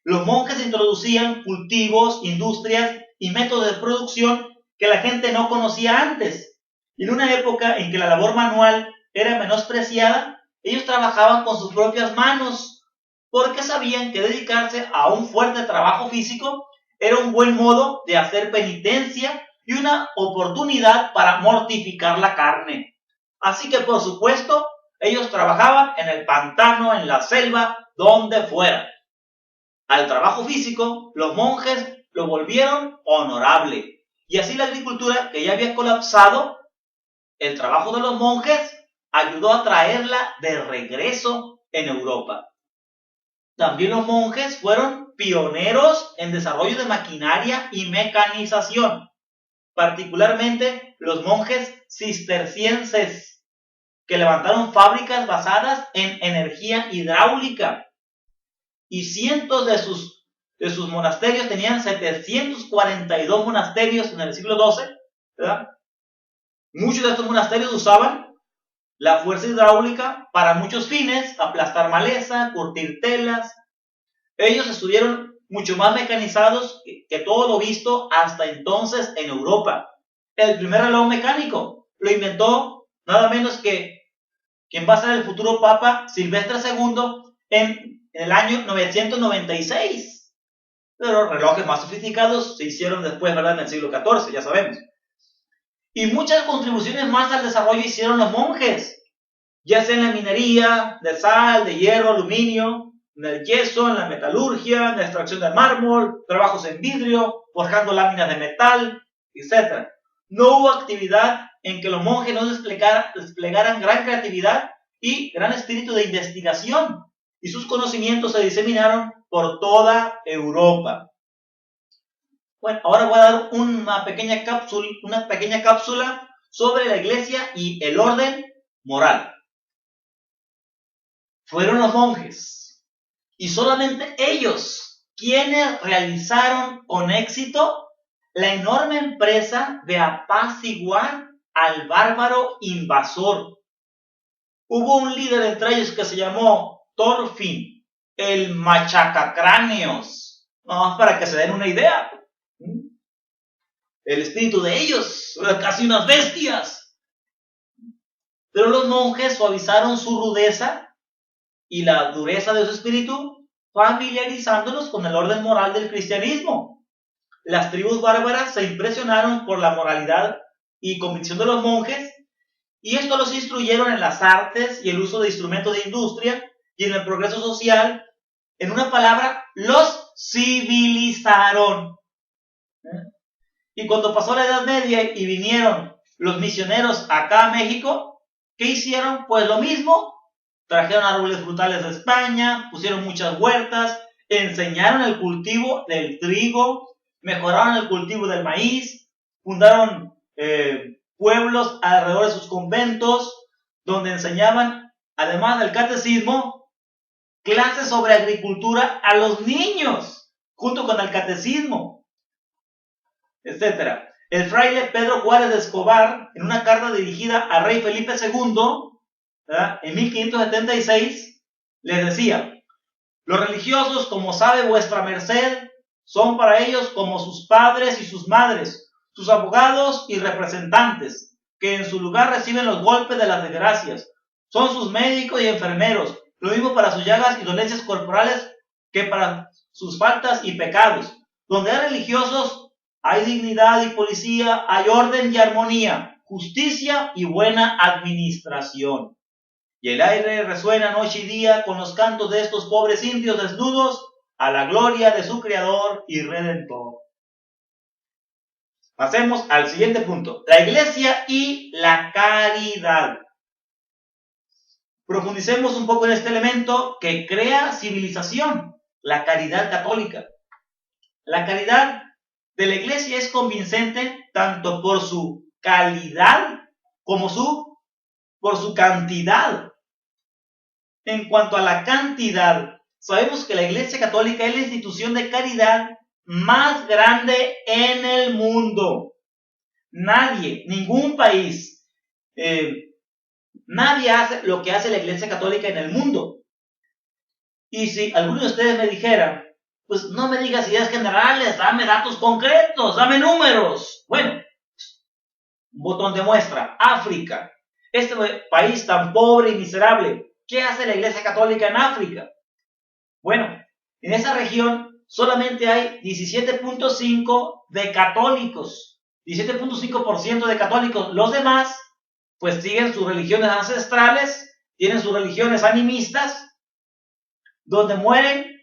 Los monjes introducían cultivos, industrias y métodos de producción que la gente no conocía antes. Y en una época en que la labor manual era menospreciada, ellos trabajaban con sus propias manos, porque sabían que dedicarse a un fuerte trabajo físico era un buen modo de hacer penitencia y una oportunidad para mortificar la carne. Así que, por supuesto, ellos trabajaban en el pantano, en la selva, donde fuera. Al trabajo físico, los monjes lo volvieron honorable. Y así la agricultura, que ya había colapsado, el trabajo de los monjes ayudó a traerla de regreso en Europa. También los monjes fueron pioneros en desarrollo de maquinaria y mecanización, particularmente los monjes cistercienses, que levantaron fábricas basadas en energía hidráulica. Y cientos de sus monasterios, tenían 742 monasterios en el siglo XII, ¿verdad? Muchos de estos monasterios usaban la fuerza hidráulica para muchos fines, aplastar maleza, curtir telas. Ellos estuvieron mucho más mecanizados que todo lo visto hasta entonces en Europa. El primer reloj mecánico lo inventó nada menos que quien va a ser el futuro Papa Silvestre II en el año 996. Pero los relojes más sofisticados se hicieron después, ¿verdad?, en el siglo XIV, ya sabemos. Y muchas contribuciones más al desarrollo hicieron los monjes, ya sea en la minería, de sal, de hierro, aluminio, en el yeso, en la metalurgia, en la extracción de mármol, trabajos en vidrio, forjando láminas de metal, etc. No hubo actividad en que los monjes no desplegaran gran creatividad y gran espíritu de investigación, y sus conocimientos se diseminaron por toda Europa. Bueno, ahora voy a dar una pequeña cápsula sobre la iglesia y el orden moral. Fueron los monjes, y solamente ellos, quienes realizaron con éxito la enorme empresa de apaciguar al bárbaro invasor. Hubo un líder entre ellos que se llamó Thorfinn, el machacacráneos, no, para que se den una idea. El espíritu de ellos, casi unas bestias. Pero los monjes suavizaron su rudeza y la dureza de su espíritu, familiarizándolos con el orden moral del cristianismo. Las tribus bárbaras se impresionaron por la moralidad y convicción de los monjes, y esto los instruyeron en las artes y el uso de instrumentos de industria y en el progreso social. En una palabra, los civilizaron. Y cuando pasó la Edad Media y vinieron los misioneros acá a México, ¿qué hicieron? Pues lo mismo. Trajeron árboles frutales de España, pusieron muchas huertas, enseñaron el cultivo del trigo, mejoraron el cultivo del maíz, fundaron pueblos alrededor de sus conventos, donde enseñaban, además del catecismo, clases sobre agricultura a los niños, junto con el catecismo, etc. El fraile Pedro Juárez de Escobar, en una carta dirigida al rey Felipe II, ¿verdad?, en 1576, les decía: los religiosos, como sabe vuestra merced, son para ellos como sus padres y sus madres, sus abogados y representantes, que en su lugar reciben los golpes de las desgracias. Son sus médicos y enfermeros, lo mismo para sus llagas y dolencias corporales que para sus faltas y pecados. Donde hay religiosos, hay dignidad y policía, hay orden y armonía, justicia y buena administración. Y el aire resuena noche y día con los cantos de estos pobres indios desnudos a la gloria de su Creador y Redentor. Pasemos al siguiente punto: la iglesia y la caridad. Profundicemos un poco en este elemento que crea civilización, la caridad católica. La caridad de la iglesia es convincente tanto por su calidad como por su cantidad. En cuanto a la cantidad, sabemos que la Iglesia Católica es la institución de caridad más grande en el mundo. Nadie, ningún país, nadie hace lo que hace la Iglesia Católica en el mundo. Y si alguno de ustedes me dijera, pues no me digas ideas generales, dame datos concretos, dame números. Bueno, un botón de muestra: África, este país tan pobre y miserable. ¿Qué hace la Iglesia Católica en África? Bueno, en esa región solamente hay 17.5% de católicos. 17.5% de católicos. Los demás, pues siguen sus religiones ancestrales, tienen sus religiones animistas, donde mueren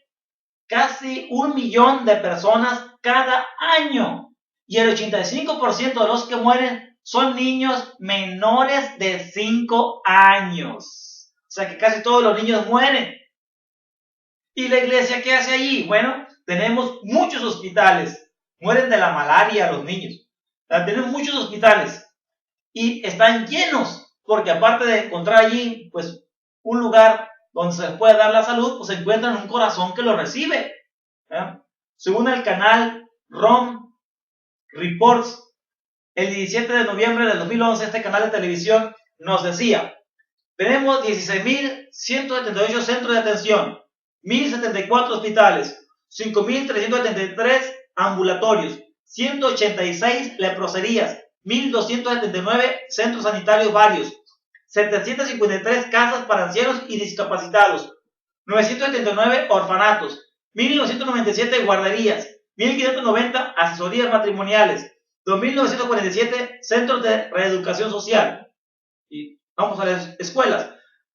casi 1 millón de personas cada año. Y el 85% de los que mueren son niños menores de 5 años. O sea que casi todos los niños mueren. ¿Y la iglesia qué hace allí? Bueno, tenemos muchos hospitales. Mueren de la malaria los niños. Tenemos muchos hospitales. Y están llenos. Porque aparte de encontrar allí, pues, un lugar donde se les puede dar la salud, pues se encuentran un corazón que lo recibe. Según el canal ROM Reports, el 17 de noviembre del 2011, este canal de televisión nos decía: tenemos 16.178 centros de atención, 1.074 hospitales, 5.373 ambulatorios, 186 leproserías, 1.279 centros sanitarios varios, 753 casas para ancianos y discapacitados, 979 orfanatos, 1.997 guarderías, 1.590 asesorías matrimoniales, 2.947 centros de reeducación social. Y vamos a las escuelas.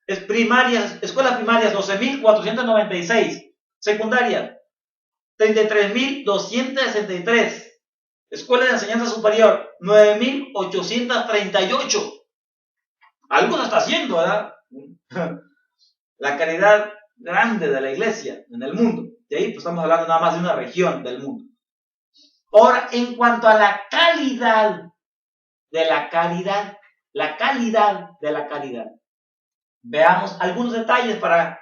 Escuelas primarias 12.496, secundaria 33.263, escuelas de enseñanza superior 9.838. Algo se está haciendo, ¿verdad? La caridad grande de la iglesia en el mundo. De ahí pues estamos hablando nada más de una región del mundo. Ahora, en cuanto a la calidad de la caridad, veamos algunos detalles para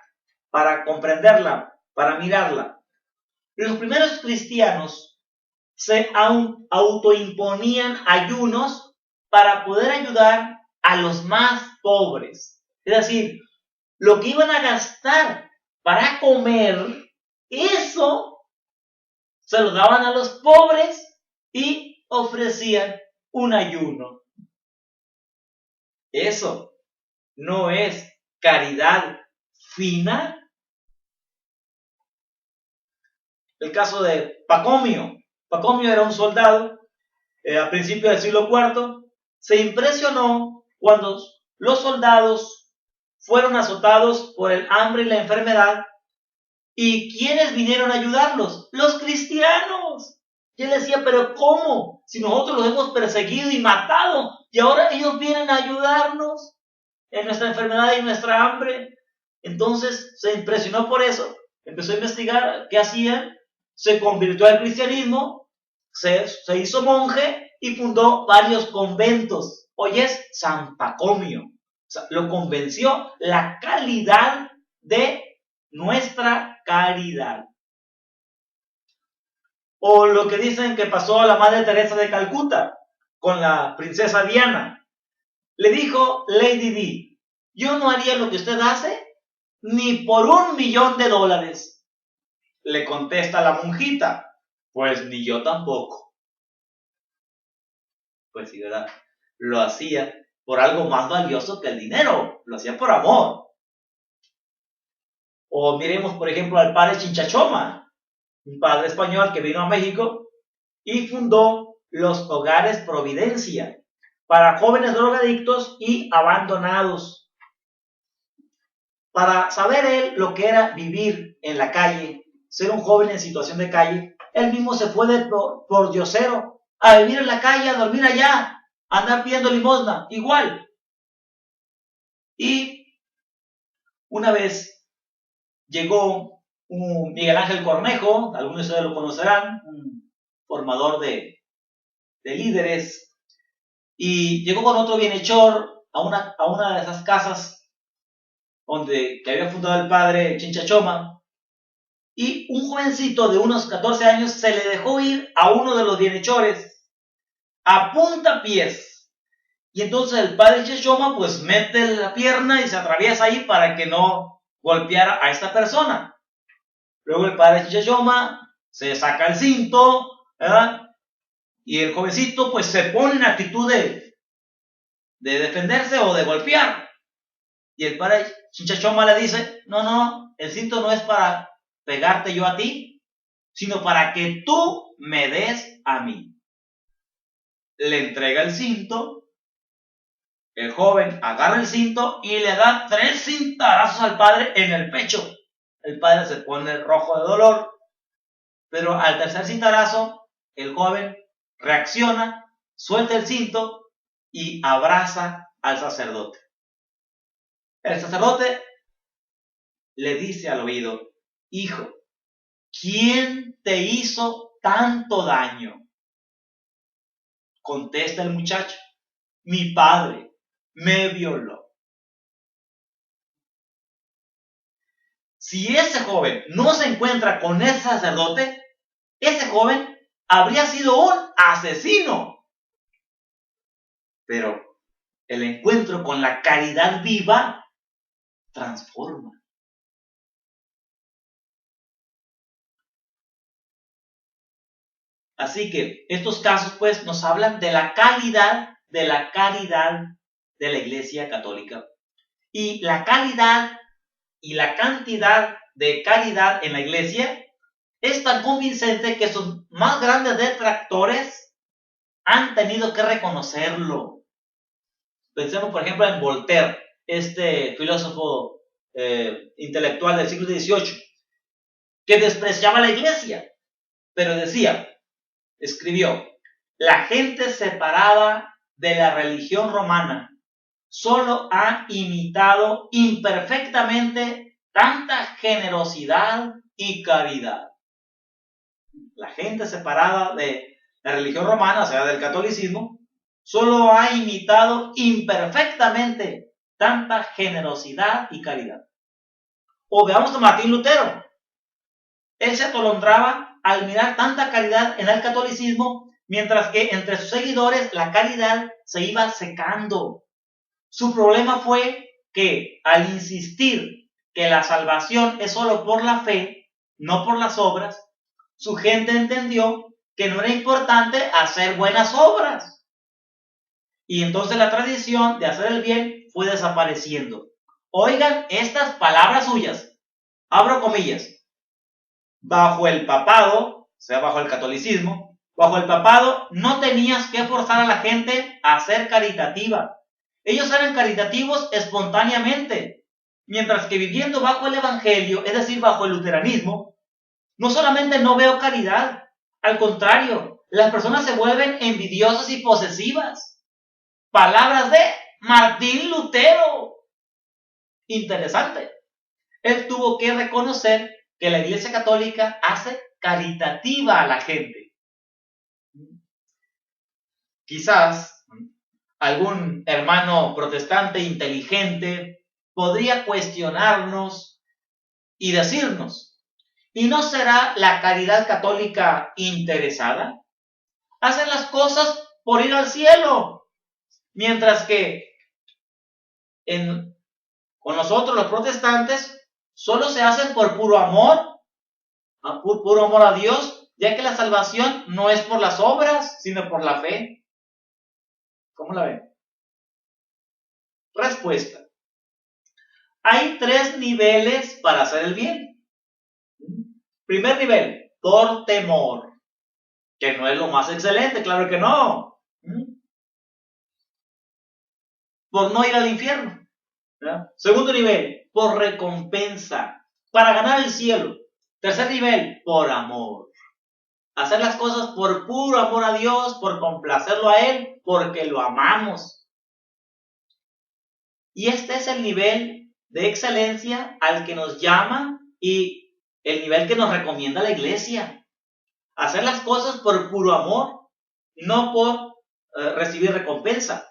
comprenderla, para mirarla. Los primeros cristianos se autoimponían ayunos para poder ayudar a los más pobres. Es decir, lo que iban a gastar para comer, eso se lo daban a los pobres y ofrecían un ayuno. Eso no es caridad fina. El caso de Pacomio. Pacomio era un soldado a principios del siglo IV. Se impresionó cuando los soldados fueron azotados por el hambre y la enfermedad. ¿Y quiénes vinieron a ayudarlos? Los cristianos. Y él decía, pero ¿cómo? Si nosotros los hemos perseguido y matado, y ahora ellos vienen a ayudarnos en nuestra enfermedad y nuestra hambre. Entonces se impresionó por eso, empezó a investigar qué hacían, se convirtió al cristianismo, se hizo monje y fundó varios conventos. Hoy es San Pacomio. O sea, lo convenció la calidad de nuestra caridad. O lo que dicen que pasó a la Madre Teresa de Calcuta con la princesa Diana. Le dijo Lady Di, yo no haría lo que usted hace ni por $1.000.000. Le contesta la monjita, pues ni yo tampoco. Pues sí, ¿verdad? Lo hacía por algo más valioso que el dinero, lo hacía por amor. O miremos, por ejemplo, al padre Chinchachoma, un padre español que vino a México y fundó los Hogares Providencia para jóvenes drogadictos y abandonados. Para saber él lo que era vivir en la calle, ser un joven en situación de calle, él mismo se fue por diosero a vivir en la calle, a dormir allá, a andar pidiendo limosna, igual. Y una vez llegó un Miguel Ángel Cornejo, algunos de ustedes lo conocerán, un formador de líderes, y llegó con otro bienhechor a una de esas casas que había fundado el padre Chinchachoma, y un jovencito de unos 14 años se le dejó ir a uno de los bienhechores a puntapiés. Y entonces el padre Chinchachoma pues mete la pierna y se atraviesa ahí para que no golpeara a esta persona. Luego el padre Chinchachoma se saca el cinto, ¿verdad? Y el jovencito pues se pone en actitud de defenderse o de golpear. Y el padre Chinchachoma le dice, no, el cinto no es para pegarte yo a ti, sino para que tú me des a mí. Le entrega el cinto, el joven agarra el cinto y le da 3 cintarazos al padre en el pecho. El padre se pone rojo de dolor, pero al tercer cintarazo, el joven reacciona, suelta el cinto y abraza al sacerdote. El sacerdote le dice al oído, hijo, ¿quién te hizo tanto daño? Contesta el muchacho, mi padre me violó. Si ese joven no se encuentra con ese sacerdote, ese joven habría sido un asesino. Pero el encuentro con la caridad viva transforma. Así que estos casos pues nos hablan de la calidad de la caridad de la Iglesia Católica. Y la calidad y la cantidad de caridad en la Iglesia es tan convincente que sus más grandes detractores han tenido que reconocerlo. Pensemos, por ejemplo, en Voltaire, este filósofo intelectual del siglo XVIII, que despreciaba la Iglesia, pero escribió, la gente separada de la religión romana solo ha imitado imperfectamente tanta generosidad y caridad. La gente separada de la religión romana, o sea, del catolicismo, solo ha imitado imperfectamente tanta generosidad y caridad. O veamos a Martín Lutero. Él se atolondraba al mirar tanta caridad en el catolicismo, mientras que entre sus seguidores la caridad se iba secando. Su problema fue que al insistir que la salvación es solo por la fe, no por las obras, su gente entendió que no era importante hacer buenas obras. Y entonces la tradición de hacer el bien fue desapareciendo. Oigan estas palabras suyas. Abro comillas. Bajo el papado, o sea, bajo el catolicismo, bajo el papado no tenías que forzar a la gente a ser caritativa. Ellos eran caritativos espontáneamente, mientras que viviendo bajo el evangelio, es decir, bajo el luteranismo, no solamente no veo caridad, al contrario, las personas se vuelven envidiosas y posesivas. Palabras de Martín Lutero. Interesante. Él tuvo que reconocer que la Iglesia Católica hace caritativa a la gente. Quizás algún hermano protestante inteligente podría cuestionarnos y decirnos, ¿y no será la caridad católica interesada? Hacen las cosas por ir al cielo, mientras que con nosotros los protestantes solo se hacen por puro amor a Dios, ya que la salvación no es por las obras, sino por la fe. ¿Cómo la ven? Respuesta. Hay 3 niveles para hacer el bien. Primer nivel, por temor, que no es lo más excelente, claro que no. Por no ir al infierno. ¿Verdad? Segundo nivel, por recompensa, para ganar el cielo. Tercer nivel, por amor. Hacer las cosas por puro amor a Dios, por complacerlo a Él, porque lo amamos. Y este es el nivel de excelencia al que nos llama y el nivel que nos recomienda la Iglesia. Hacer las cosas por puro amor, no por recibir recompensa.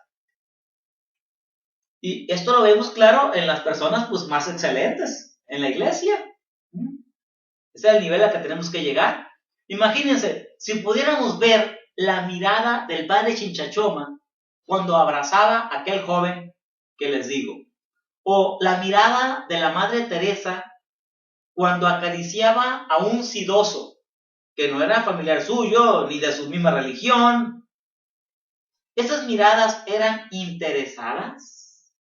Y esto lo vemos claro en las personas pues, más excelentes en la Iglesia. Ese es el nivel al que tenemos que llegar. Imagínense, si pudiéramos ver la mirada del padre Chinchachoma cuando abrazaba a aquel joven que les digo, o la mirada de la Madre Teresa cuando acariciaba a un sidoso que no era familiar suyo ni de su misma religión. Esas miradas eran interesadas,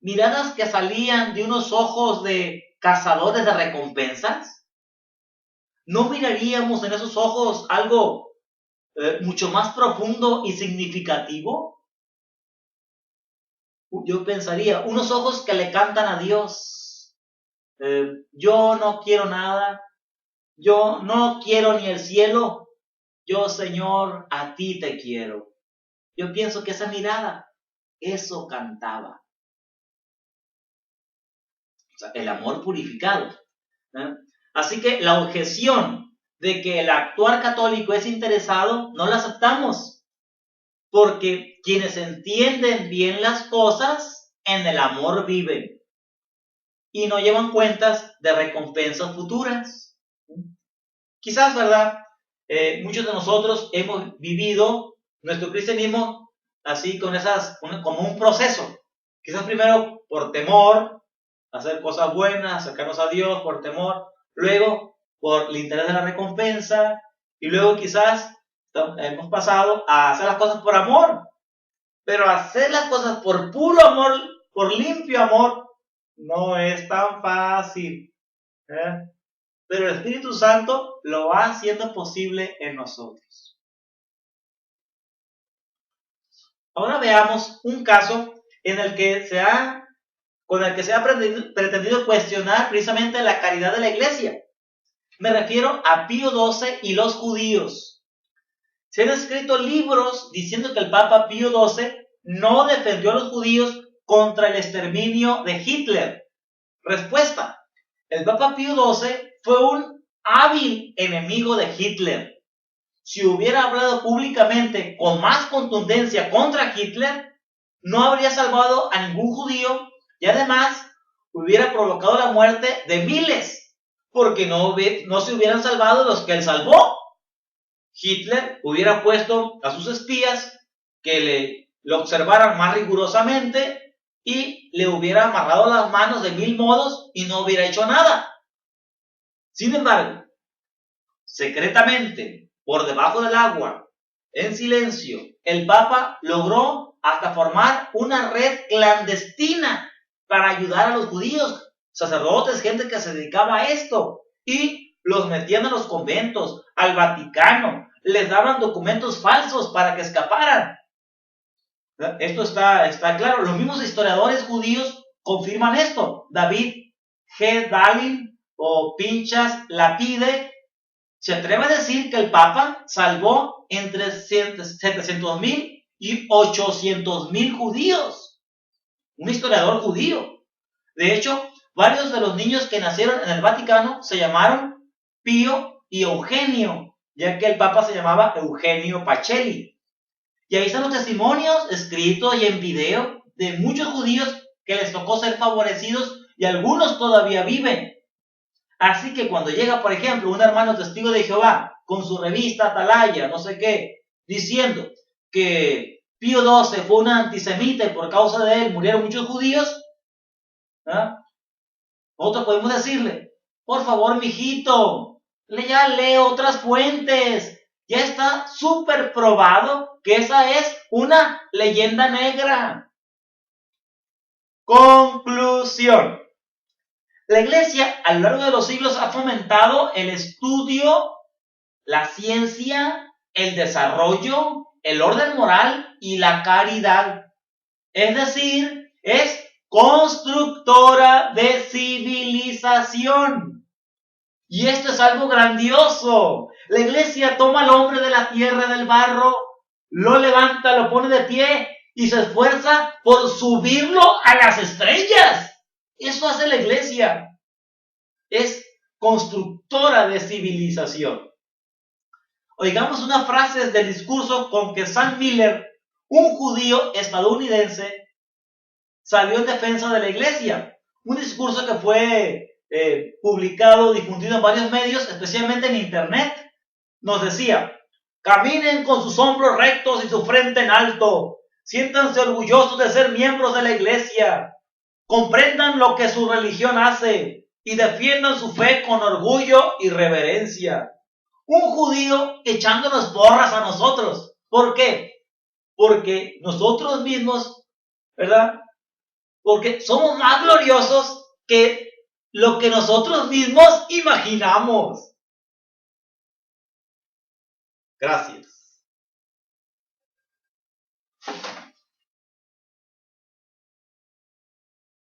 miradas que salían de unos ojos de cazadores de recompensas. ¿No miraríamos en esos ojos algo mucho más profundo y significativo? Yo pensaría, unos ojos que le cantan a Dios. Yo no quiero nada, yo no quiero ni el cielo, yo Señor, a ti te quiero. Yo pienso que esa mirada, eso cantaba. O sea, el amor purificado. Así que la objeción de que el actuar católico es interesado, no la aceptamos. Porque quienes entienden bien las cosas, en el amor viven. Y no llevan cuentas de recompensas futuras. Quizás, ¿verdad? Muchos de nosotros hemos vivido nuestro cristianismo así como un proceso. Quizás primero por temor, hacer cosas buenas, acercarnos a Dios por temor. Luego por el interés de la recompensa. Y luego quizás hemos pasado a hacer las cosas por amor. Pero hacer las cosas por puro amor, por limpio amor, no es tan fácil. Pero el Espíritu Santo lo va haciendo posible en nosotros. Ahora veamos un caso en el que con el que se ha pretendido cuestionar precisamente la caridad de la iglesia. Me refiero a Pío XII y los judíos. Se han escrito libros diciendo que el Papa Pío XII no defendió a los judíos contra el exterminio de Hitler. Respuesta: el Papa Pío XII fue un hábil enemigo de Hitler. Si hubiera hablado públicamente con más contundencia contra Hitler, no habría salvado a ningún judío y además hubiera provocado la muerte de miles, porque no se hubieran salvado los que él salvó. Hitler hubiera puesto a sus espías que lo observaran más rigurosamente y le hubiera amarrado las manos de 1000 modos y no hubiera hecho nada. Sin embargo, secretamente, por debajo del agua, en silencio, el Papa logró hasta formar una red clandestina para ayudar a los judíos, sacerdotes, gente que se dedicaba a esto, y los metían a los conventos, al Vaticano, les daban documentos falsos para que escaparan. Esto está claro. Los mismos historiadores judíos confirman esto. David G. Dalin o Pinchas Lapide se atreve a decir que el Papa salvó entre 700,000 y 800,000 judíos. Un historiador judío. De hecho, varios de los niños que nacieron en el Vaticano se llamaron Pío y Eugenio, ya que el Papa se llamaba Eugenio Pacelli. Y ahí están los testimonios escritos y en video de muchos judíos que les tocó ser favorecidos y algunos todavía viven. Así que cuando llega, por ejemplo, un hermano testigo de Jehová con su revista Atalaya, no sé qué, diciendo que Pío XII fue un antisemita y por causa de él murieron muchos judíos, nosotros podemos decirle: por favor, mijito, ya lee otras fuentes. Ya está súper probado que esa es una leyenda negra. Conclusión. La Iglesia a lo largo de los siglos ha fomentado el estudio, la ciencia, el desarrollo, el orden moral y la caridad. Es decir, es constructora de civilización. Y esto es algo grandioso. La Iglesia toma al hombre de la tierra, del barro, lo levanta, lo pone de pie y se esfuerza por subirlo a las estrellas. Eso hace la Iglesia. Es constructora de civilización. Oigamos unas frases del discurso con que Sam Miller, un judío estadounidense, salió en defensa de la Iglesia. Un discurso que fue publicado, difundido en varios medios, especialmente en internet. Nos decía: caminen con sus hombros rectos y su frente en alto, siéntanse orgullosos de ser miembros de la Iglesia, comprendan lo que su religión hace y defiendan su fe con orgullo y reverencia. Un judío echándonos porras a nosotros. ¿Por qué? Porque nosotros mismos, ¿verdad? Porque somos más gloriosos que lo que nosotros mismos imaginamos. Gracias.